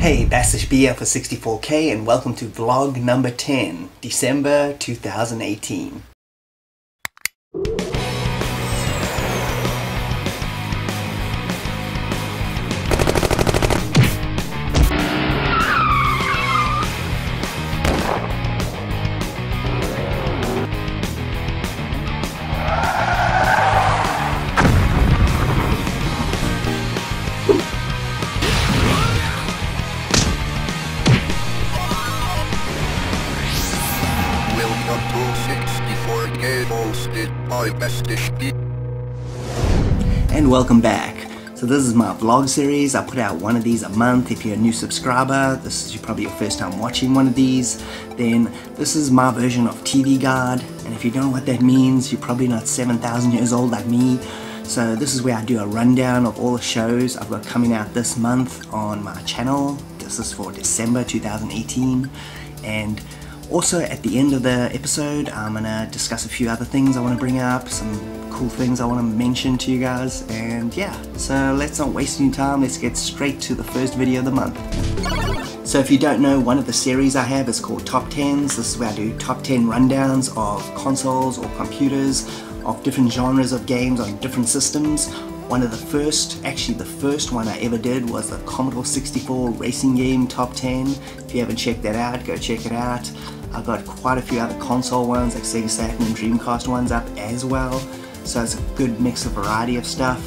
Hey, Bastish here for 64K and welcome to vlog number 10, December 2018. And welcome back. So this is my vlog series. I put out one of these a month. If you're a new subscriber, this is probably your first time watching one of these, then this is my version of TV Guide. And if you don't know what that means, you're probably not 7,000 years old like me. So this is where I do a rundown of all the shows I've got coming out this month on my channel. This is for December 2018. And also at the end of the episode, I'm gonna discuss a few other things I want to bring up, some cool things I want to mention to you guys, and yeah, so let's not waste any time, let's get straight to the first video of the month. So if you don't know, one of the series I have is called Top 10s. This is where I do top 10 rundowns of consoles or computers of different genres of games on different systems. One of the first, actually the first one I ever did was the Commodore 64 racing game top 10. If you haven't checked that out, go check it out. I've got quite a few other console ones like Sega Saturn and Dreamcast ones up as well. So it's a good mix of variety of stuff.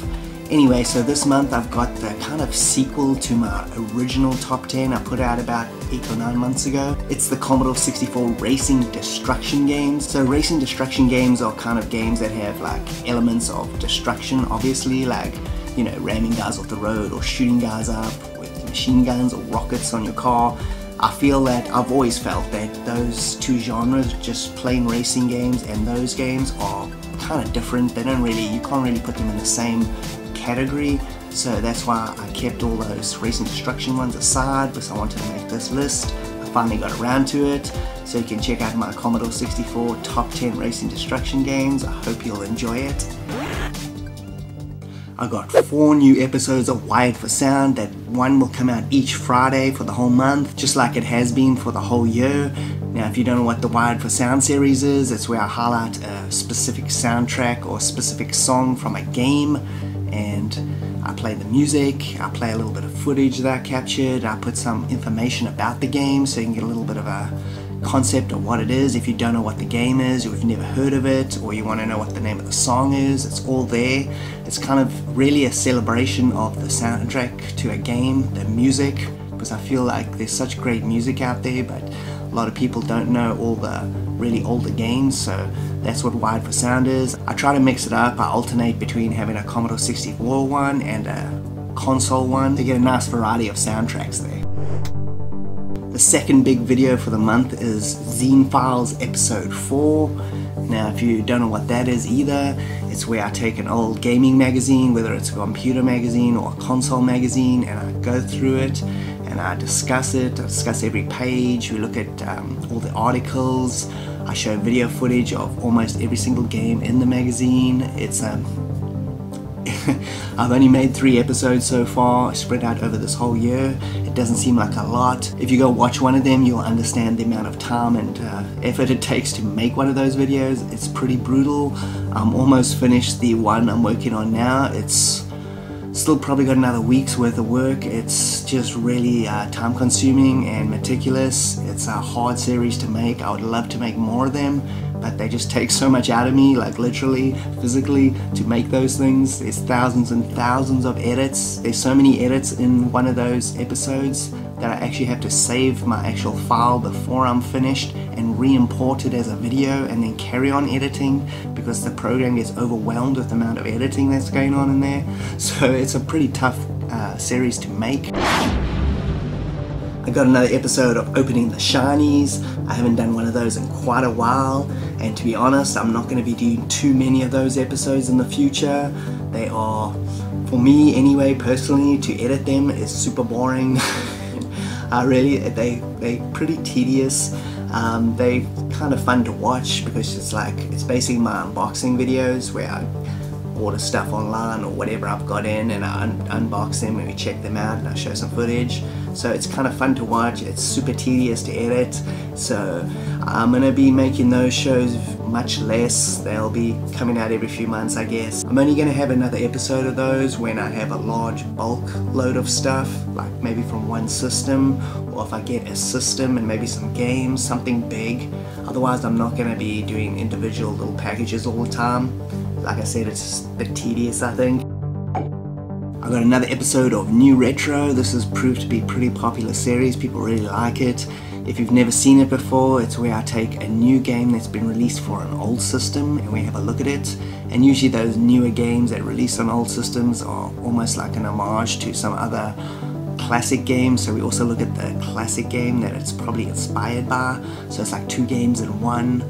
Anyway, so this month I've got the kind of sequel to my original top 10 I put out about 8 or 9 months ago. It's the Commodore 64 Racing Destruction games. So racing destruction games are kind of games that have like elements of destruction, obviously, like, you know, ramming guys off the road or shooting guys up with machine guns or rockets on your car. I feel that I've always felt that those two genres, just plain racing games and those games, are kind of different. They don't really, you can't really put them in the same category. So that's why I kept all those racing destruction ones aside, because I wanted to make this list. I finally got around to it. So you can check out my Commodore 64 top 10 racing destruction games. I hope you'll enjoy it. I got 4 new episodes of Wired for Sound. That one will come out each Friday for the whole month, just like it has been for the whole year. Now, if you don't know what the Wired for Sound series is, it's where I highlight a specific soundtrack or a specific song from a game, and I play the music, I play a little bit of footage that I captured, I put some information about the game so you can get a little bit of a concept of what it is. If you don't know what the game is, or you've never heard of it, or you want to know what the name of the song is, it's all there. It's kind of really a celebration of the soundtrack to a game, the music, because I feel like there's such great music out there, but a lot of people don't know all the really older games, so that's what Wired for Sound is. I try to mix it up. I alternate between having a Commodore 64 one and a console one to get a nice variety of soundtracks there. The second big video for the month is Zine Files Episode 4. Now, if you don't know what that is either, it's where I take an old gaming magazine, whether it's a computer magazine or a console magazine, and I go through it and I discuss it. I discuss every page. We look at all the articles. I show video footage of almost every single game in the magazine. It's I've only made 3 episodes so far, spread out over this whole year. It doesn't seem like a lot. If you go watch one of them, you'll understand the amount of time and effort it takes to make one of those videos. It's pretty brutal. I'm almost finished the one I'm working on now. It's still probably got another week's worth of work. It's just really time consuming and meticulous. It's a hard series to make. I would love to make more of them, but they just take so much out of me, like literally, physically, to make those things. There's thousands and thousands of edits. There's so many edits in one of those episodes that I actually have to save my actual file before I'm finished and re-import it as a video and then carry on editing, because the program gets overwhelmed with the amount of editing that's going on in there. So it's a pretty tough series to make. I got another episode of opening the shinies. I haven't done one of those in quite a while, and to be honest, I'm not going to be doing too many of those episodes in the future. They are, for me anyway, personally, to edit them is super boring. They're pretty tedious. They kind of fun to watch because it's basically my unboxing videos where I order stuff online or whatever I've got in, and I unbox them and we check them out and I show some footage. so it's kind of fun to watch. It's super tedious to edit, so I'm gonna be making those shows much less. They'll be coming out every few months, I guess. I'm only gonna have another episode of those when I have a large bulk load of stuff, like maybe from one system, or if I get a system and maybe some games, something big. Otherwise I'm not gonna be doing individual little packages all the time. Like I said, it's just a bit tedious, I think. I got another episode of New Retro. This has proved to be a pretty popular series. People really like it. If you've never seen it before, it's where I take a new game that's been released for an old system and we have a look at it. And usually those newer games that release on old systems are almost like an homage to some other classic games. So we also look at the classic game that it's probably inspired by. So it's like two games in one.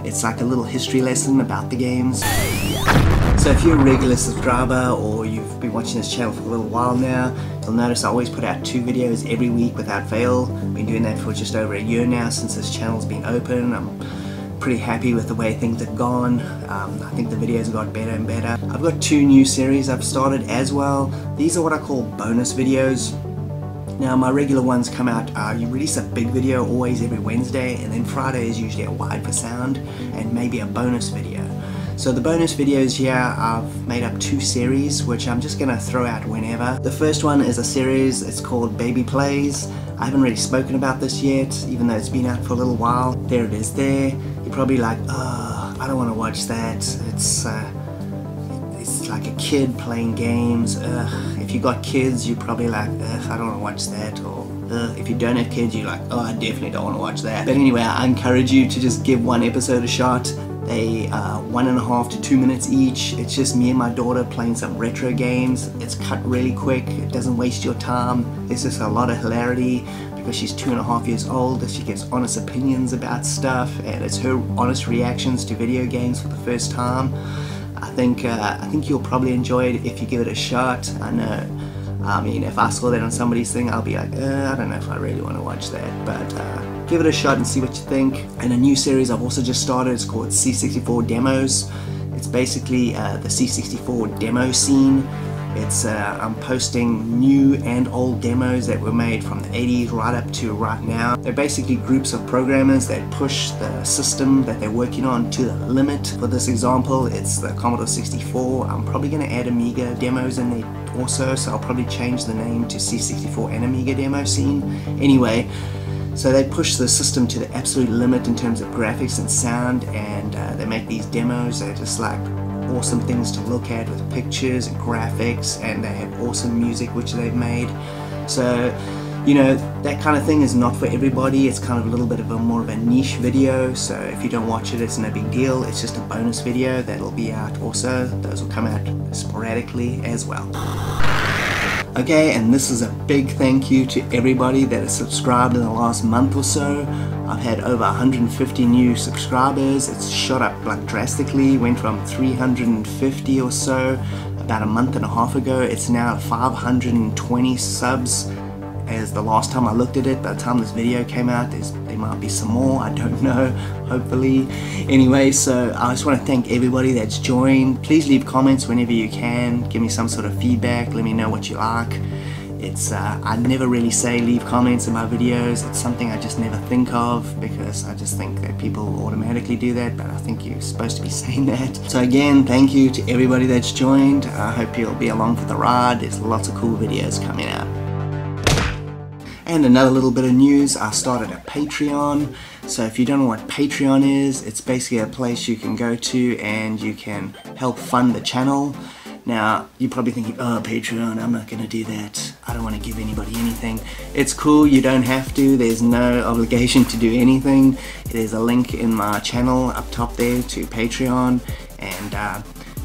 It's like a little history lesson about the games. So if you're a regular subscriber or you've been watching this channel for a little while now, you'll notice I always put out 2 videos every week without fail. I've been doing that for just over a year now since this channel's been open. I'm pretty happy with the way things have gone. I think the videos got better and better. I've got 2 new series I've started as well. These are what I call bonus videos. Now my regular ones come out, you release a big video always every Wednesday, and then Friday is usually a wide for sound and maybe a bonus video. So the bonus videos here, I've made up 2 series which I'm just going to throw out whenever. The first one is a series, it's called Baby Plays. I haven't really spoken about this yet, even though it's been out for a little while. There it is there. You're probably like, oh, I don't want to watch that. It's like a kid playing games. If you got kids, you're probably like, I don't want to watch that. Or if you don't have kids, you're like, oh, I definitely don't want to watch that. But anyway, I encourage you to just give one episode a shot. They 1.5 to 2 minutes each. It's just me and my daughter playing some retro games. It's cut really quick. It doesn't waste your time. There's just a lot of hilarity because she's 2.5 years old and she gives honest opinions about stuff, and it's her honest reactions to video games for the first time. I think you'll probably enjoy it if you give it a shot. I know. I mean, if I saw that on somebody's thing, I'll be like, I don't know if I really want to watch that, but give it a shot and see what you think. And a new series I've also just started, it's called C64 Demos. It's basically the C64 demo scene. It's I'm posting new and old demos that were made from the 80s right up to right now. They're basically groups of programmers that push the system that they're working on to the limit. For this example, it's the Commodore 64. I'm probably going to add Amiga demos in there also, so I'll probably change the name to C64 and Amiga demo scene. Anyway, so they push the system to the absolute limit in terms of graphics and sound, and they make these demos. They're just like awesome things to look at with pictures and graphics, and they have awesome music which they've made. So, you know, that kind of thing is not for everybody. It's kind of a little bit of a more of a niche video, so if you don't watch it, it's no big deal. It's just a bonus video that'll be out also. Those will come out sporadically as well. Okay, and this is a big thank you to everybody that has subscribed in the last month or so. I've had over 150 new subscribers. It's shot up like drastically, went from 350 or so about a month and a half ago. It's now 520 subs as the last time I looked at it. By the time this video came out, there might be some more, I don't know, hopefully. Anyway, so I just want to thank everybody that's joined. Please leave comments whenever you can. Give me some sort of feedback, let me know what you like. It's I never really say leave comments in my videos. It's something I just never think of because I just think that people automatically do that, but I think you're supposed to be saying that. So again, thank you to everybody that's joined. I hope you'll be along for the ride. There's lots of cool videos coming out. And another little bit of news, I started a Patreon. So if you don't know what Patreon is, it's basically a place you can go to and you can help fund the channel. Now, you're probably thinking, oh, Patreon, I'm not going to do that. I don't want to give anybody anything. It's cool, you don't have to. There's no obligation to do anything. There's a link in my channel up top there to Patreon. And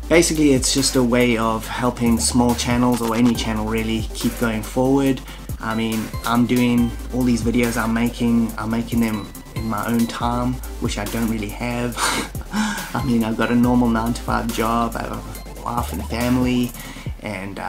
basically, it's just a way of helping small channels, or any channel really, keep going forward. I mean, I'm doing all these videos I'm making them in my own time, which I don't really have. I mean, I've got a normal 9-to-5 job, I have a wife and a family, and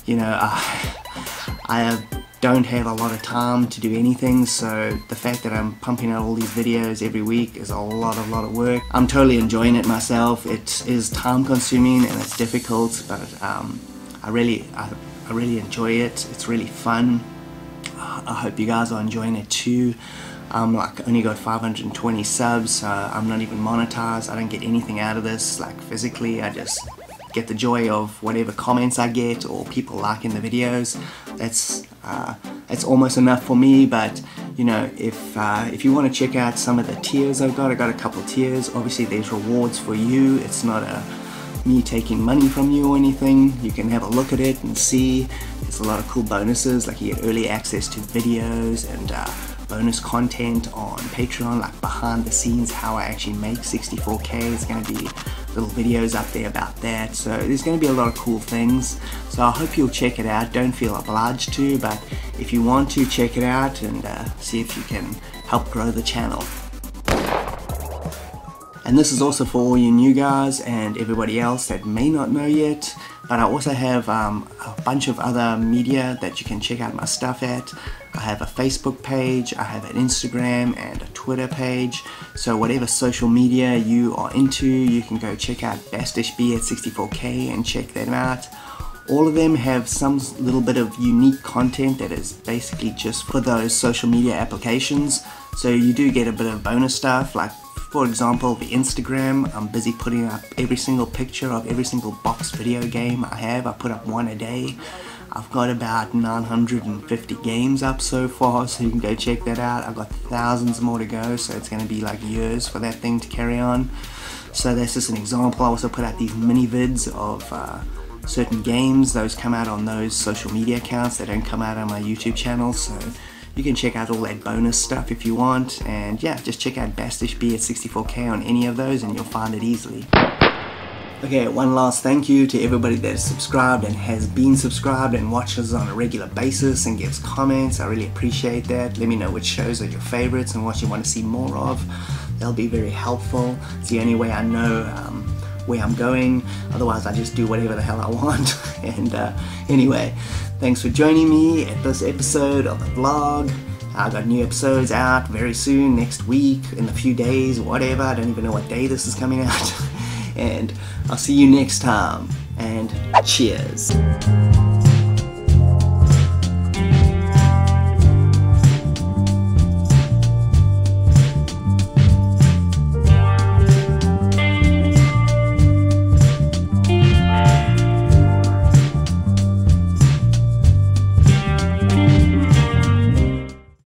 you know, I don't have a lot of time to do anything, so the fact that I'm pumping out all these videos every week is a lot of work. I'm totally enjoying it myself. It is time consuming and it's difficult, but I really enjoy it. It's really fun. I hope you guys are enjoying it too. Like only got 520 subs, so I'm not even monetized. I don't get anything out of this, like physically. I just get the joy of whatever comments I get or people liking the videos. That's almost enough for me. But you know, if you want to check out some of the tiers I got a couple tiers. Obviously there's rewards for you. It's not me taking money from you or anything. You can have a look at it and see. There's a lot of cool bonuses, like you get early access to videos and bonus content on Patreon, like behind the scenes how I actually make 64K. There's going to be little videos up there about that, so there's going to be a lot of cool things. So I hope you'll check it out. Don't feel obliged to, but if you want to, check it out and see if you can help grow the channel. And this is also for all you new guys and everybody else that may not know yet, but I also have a bunch of other media that you can check out my stuff at. I have a Facebook page, I have an Instagram and a Twitter page, so whatever social media you are into, you can go check out BastishB at 64K and check them out. All of them have some little bit of unique content that is basically just for those social media applications, so you do get a bit of bonus stuff. Like for example, the Instagram, I'm busy putting up every single picture of every single box video game I have. I put up one a day. I've got about 950 games up so far, so you can go check that out. I've got thousands more to go, so it's going to be like years for that thing to carry on. So that's just an example. I also put out these mini vids of certain games. Those come out on those social media accounts. They don't come out on my YouTube channel, so you can check out all that bonus stuff if you want. And yeah, just check out BastishB at 64K on any of those and you'll find it easily. Okay, one last thank you to everybody that is subscribed and has been subscribed and watches on a regular basis and gives comments. I really appreciate that. Let me know which shows are your favorites and what you want to see more of. That'll be very helpful. It's the only way I know where I'm going. Otherwise I just do whatever the hell I want. And anyway, thanks for joining me at this episode of the vlog. I got new episodes out very soon, next week, in a few days, whatever. I don't even know what day this is coming out. And I'll see you next time, and cheers.